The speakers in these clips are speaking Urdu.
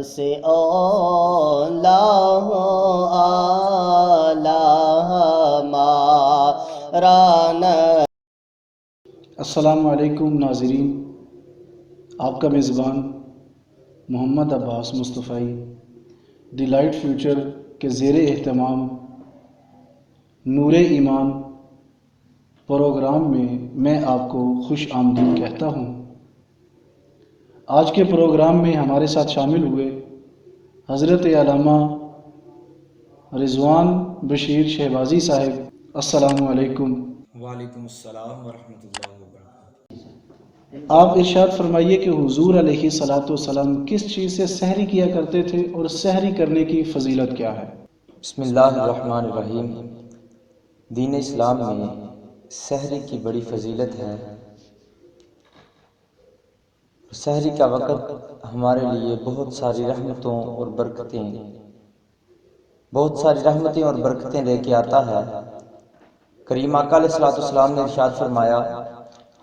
سے اولا ہو آلہ ہمارا السلام علیکم ناظرین، آپ کا میزبان محمد عباس مصطفی دی لائٹ فیوچر کے زیر اہتمام نور ایمان پروگرام میں آپ کو خوش آمدید کہتا ہوں۔ آج کے پروگرام میں ہمارے ساتھ شامل ہوئے حضرت علامہ رضوان بشیر شہبازی صاحب، السلام علیکم۔ وعلیکم السلام ورحمۃ اللہ وبرکاتہ۔ آپ ارشاد فرمائیے کہ حضور علیہ الصلاۃ والسلام کس چیز سے سحری کیا کرتے تھے اور سحری کرنے کی فضیلت کیا ہے؟ بسم اللہ الرحمن الرحیم۔ دین اسلام میں سحری کی بڑی فضیلت ہے۔ سحری کا وقت ہمارے لیے بہت ساری رحمتوں اور برکتیں لے کے آتا ہے۔ کریم آقا علیہ الصلوۃ والسلام نے ارشاد فرمایا،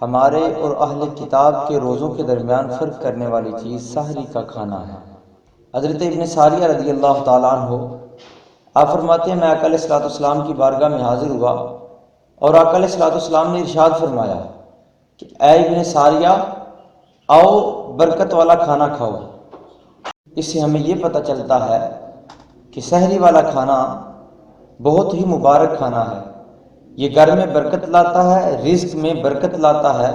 ہمارے اور اہل کتاب کے روزوں کے درمیان فرق کرنے والی چیز سحری کا کھانا ہے۔ حضرت ابن ساریہ رضی اللہ تعالیٰ عنہ آپ فرماتے ہیں، میں آقا علیہ الصلوۃ والسلام کی بارگاہ میں حاضر ہوا اور آقا علیہ الصلوۃ والسلام نے ارشاد فرمایا کہ اے ابن ساریہ، آؤ برکت والا کھانا کھاؤ۔ اس سے ہمیں یہ پتہ چلتا ہے کہ سحری والا کھانا بہت ہی مبارک کھانا ہے۔ یہ گھر میں برکت لاتا ہے، رزق میں برکت لاتا ہے۔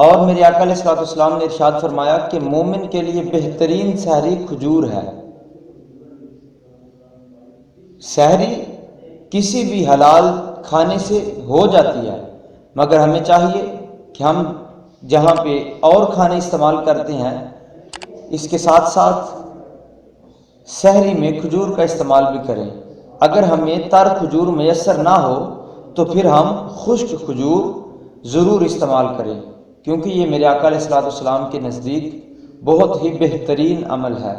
اور میرے آقا علیہ الصلوۃ والسلام نے ارشاد فرمایا کہ مومن کے لیے بہترین سحری کھجور ہے۔ سحری کسی بھی حلال کھانے سے ہو جاتی ہے، مگر ہمیں چاہیے کہ ہم جہاں پہ اور کھانے استعمال کرتے ہیں اس کے ساتھ ساتھ سحری میں کھجور کا استعمال بھی کریں۔ اگر ہمیں تر کھجور میسر نہ ہو تو پھر ہم خشک کھجور ضرور استعمال کریں، کیونکہ یہ میرے آقا علیہ الصلوۃ والسلام کے نزدیک بہت ہی بہترین عمل ہے۔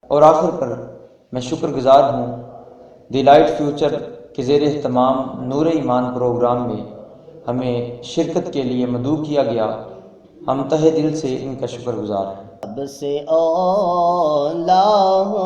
اور آخر پر میں شکر گزار ہوں دی لائٹ فیوچر کے زیر اہتمام نور ایمان پروگرام میں ہمیں شرکت کے لیے مدعو کیا گیا، ہم تہہ دل سے ان کا شکر گزار ہیں۔ سے اولا ہو